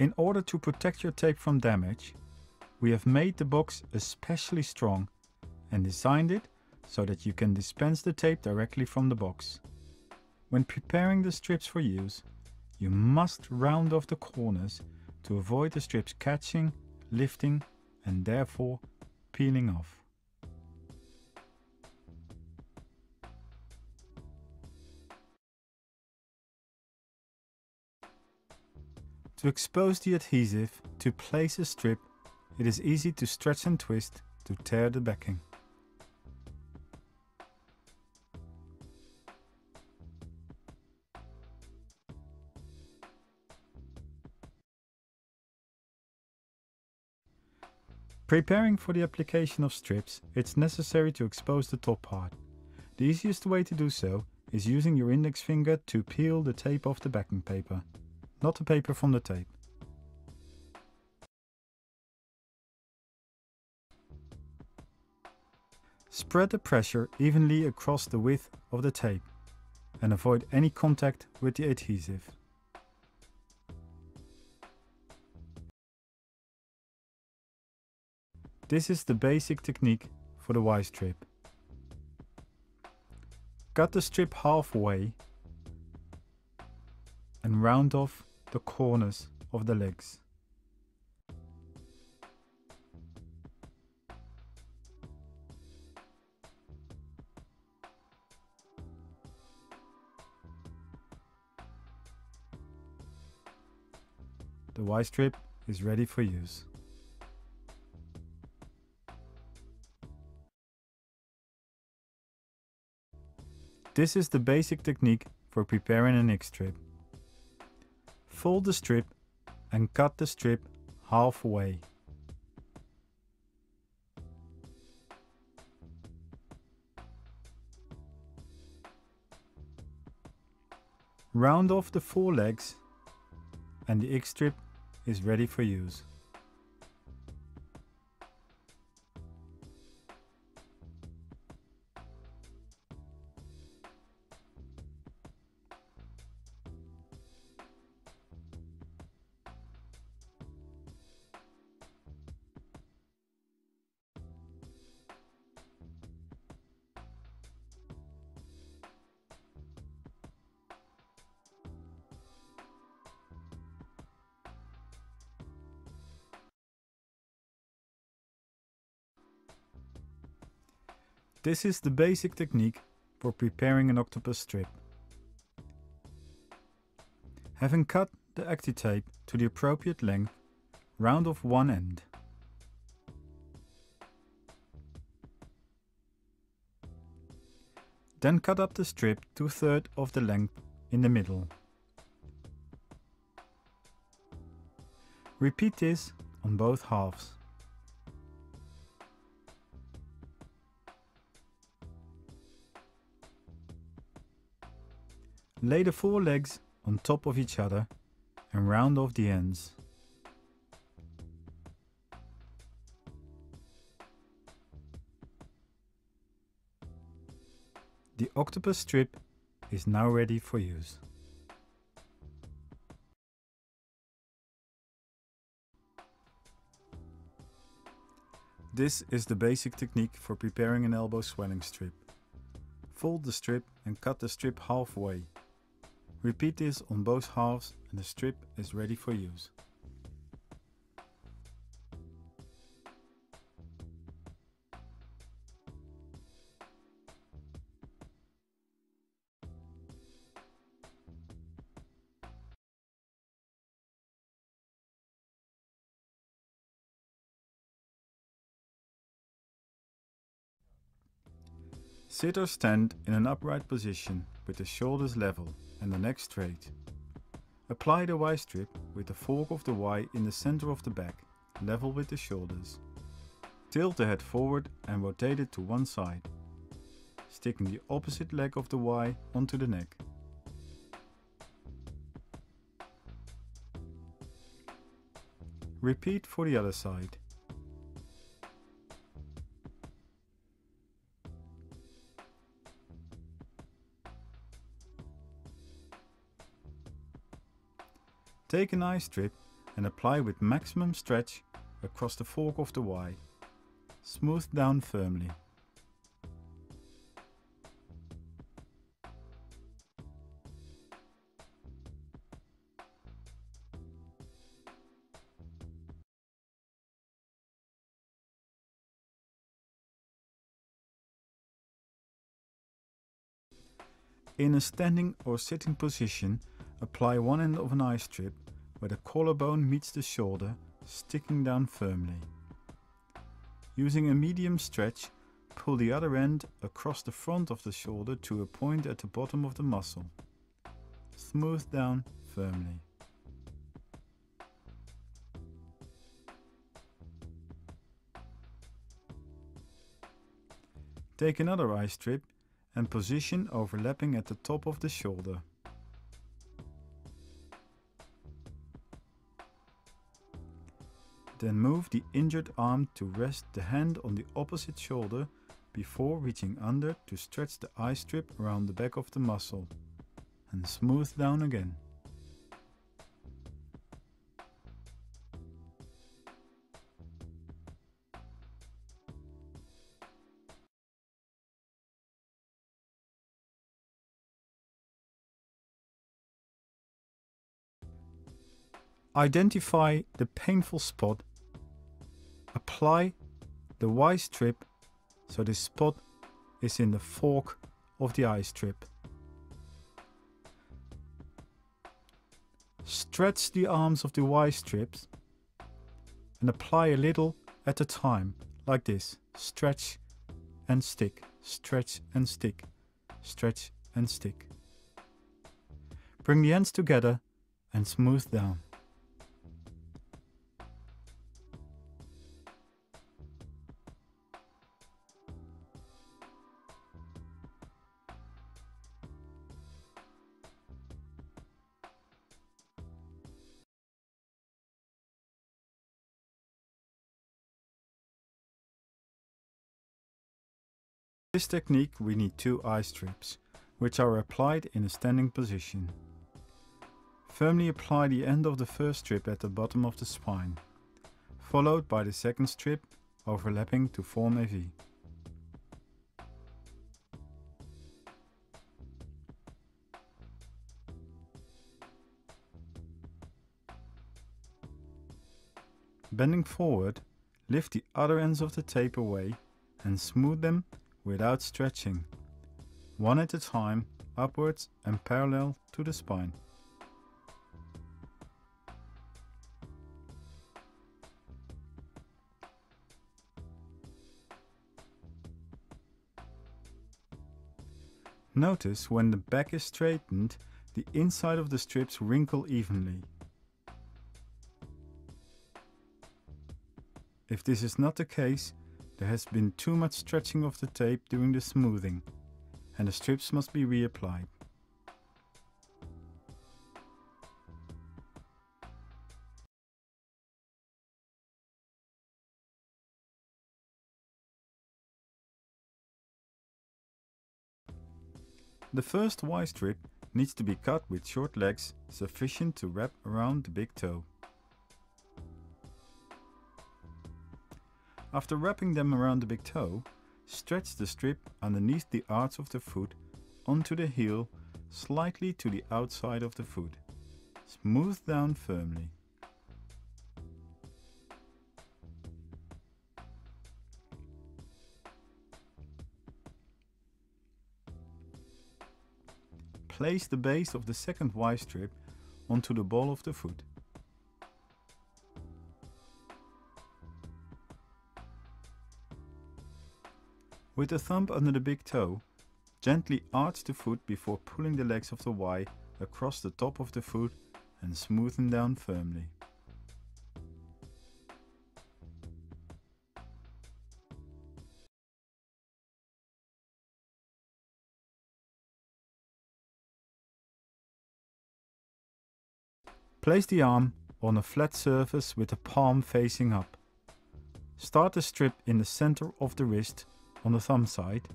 In order to protect your tape from damage, we have made the box especially strong and designed it so that you can dispense the tape directly from the box. When preparing the strips for use, you must round off the corners to avoid the strips catching, lifting and therefore peeling off. To expose the adhesive to place a strip, it is easy to stretch and twist to tear the backing. Preparing for the application of strips, it's necessary to expose the top part. The easiest way to do so is using your index finger to peel the tape off the backing paper, not the paper from the tape. Spread the pressure evenly across the width of the tape and avoid any contact with the adhesive. This is the basic technique for the Y strip. Cut the strip halfway and round off the corners of the legs. The Y strip is ready for use. This is the basic technique for preparing an X strip. Fold the strip and cut the strip halfway. Round off the four legs and the X strip is ready for use. This is the basic technique for preparing an octopus strip. Having cut the Acti-Tape to the appropriate length, round off one end. Then cut up the strip 2/3 of the length in the middle. Repeat this on both halves. Lay the four legs on top of each other and round off the ends. The octopus strip is now ready for use. This is the basic technique for preparing an elbow swelling strip. Fold the strip and cut the strip halfway. Repeat this on both halves and the strip is ready for use. Sit or stand in an upright position with the shoulders level and the neck straight. Apply the Y strip with the fork of the Y in the center of the back, level with the shoulders. Tilt the head forward and rotate it to one side, sticking the opposite leg of the Y onto the neck. Repeat for the other side. Take an eye strip and apply with maximum stretch across the fork of the Y. Smooth down firmly. In a standing or sitting position, apply one end of an eye strip where the collarbone meets the shoulder, sticking down firmly. Using a medium stretch, pull the other end across the front of the shoulder to a point at the bottom of the muscle. Smooth down firmly. Take another eye strip and position overlapping at the top of the shoulder. Then move the injured arm to rest the hand on the opposite shoulder before reaching under to stretch the eye strip around the back of the muscle and smooth down again. Identify the painful spot. Apply the Y strip so this spot is in the fork of the eye strip. Stretch the arms of the Y strips and apply a little at a time, like this. Stretch and stick, stretch and stick, stretch and stick. Bring the ends together and smooth down. For this technique we need 2 eye strips, which are applied in a standing position. Firmly apply the end of the first strip at the bottom of the spine, followed by the second strip overlapping to form a V. Bending forward, lift the other ends of the tape away and smooth them without stretching, one at a time, upwards and parallel to the spine. Notice when the back is straightened, the inside of the strips wrinkle evenly. If this is not the case, there has been too much stretching of the tape during the smoothing, and the strips must be reapplied. The first Y strip needs to be cut with short legs sufficient to wrap around the big toe. After wrapping them around the big toe, stretch the strip underneath the arch of the foot onto the heel, slightly to the outside of the foot. Smooth down firmly. Place the base of the second Y strip onto the ball of the foot. With the thumb under the big toe, gently arch the foot before pulling the legs of the Y across the top of the foot and smoothen down firmly. Place the arm on a flat surface with the palm facing up. Start the strip in the center of the wrist on the thumb side,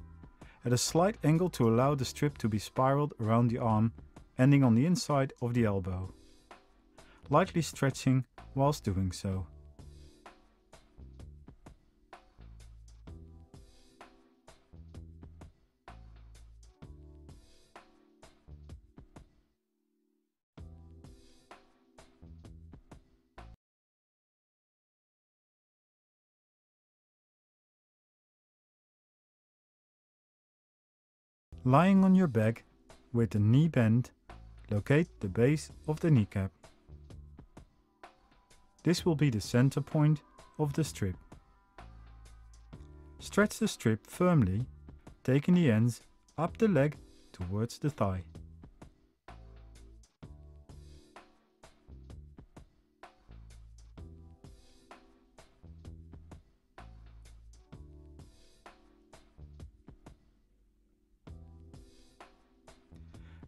at a slight angle to allow the strip to be spiraled around the arm, ending on the inside of the elbow. lightly stretching whilst doing so. Lying on your back with the knee bent, locate the base of the kneecap. This will be the center point of the strip. Stretch the strip firmly, taking the ends up the leg towards the thigh.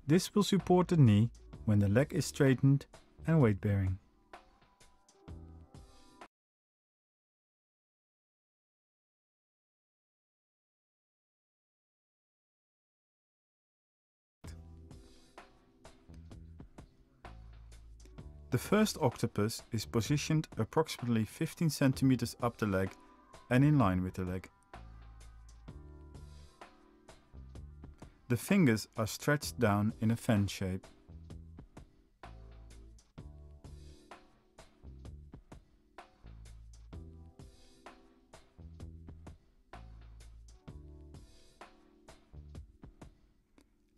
This will support the knee when the leg is straightened and weight bearing. The first octopus is positioned approximately 15 cm up the leg and in line with the leg. The fingers are stretched down in a fan shape.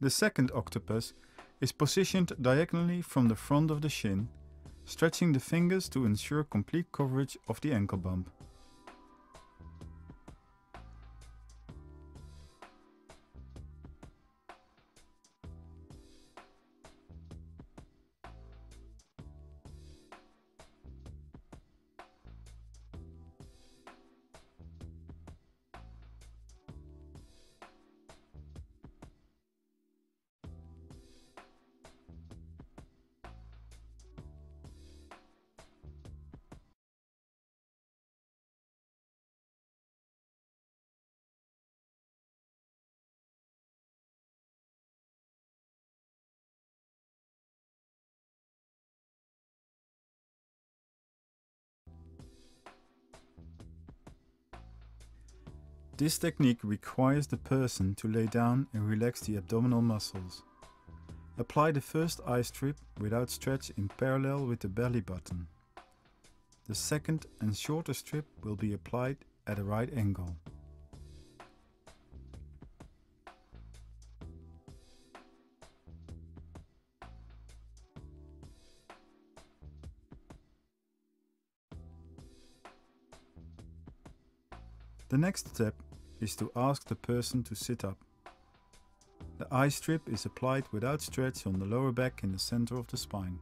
The second octopus is positioned diagonally from the front of the shin, stretching the fingers to ensure complete coverage of the ankle bump. This technique requires the person to lay down and relax the abdominal muscles. Apply the first eye strip without stretch in parallel with the belly button. The second and shorter strip will be applied at a right angle. The next step is to ask the person to sit up. The eye strip is applied without stretch on the lower back in the center of the spine.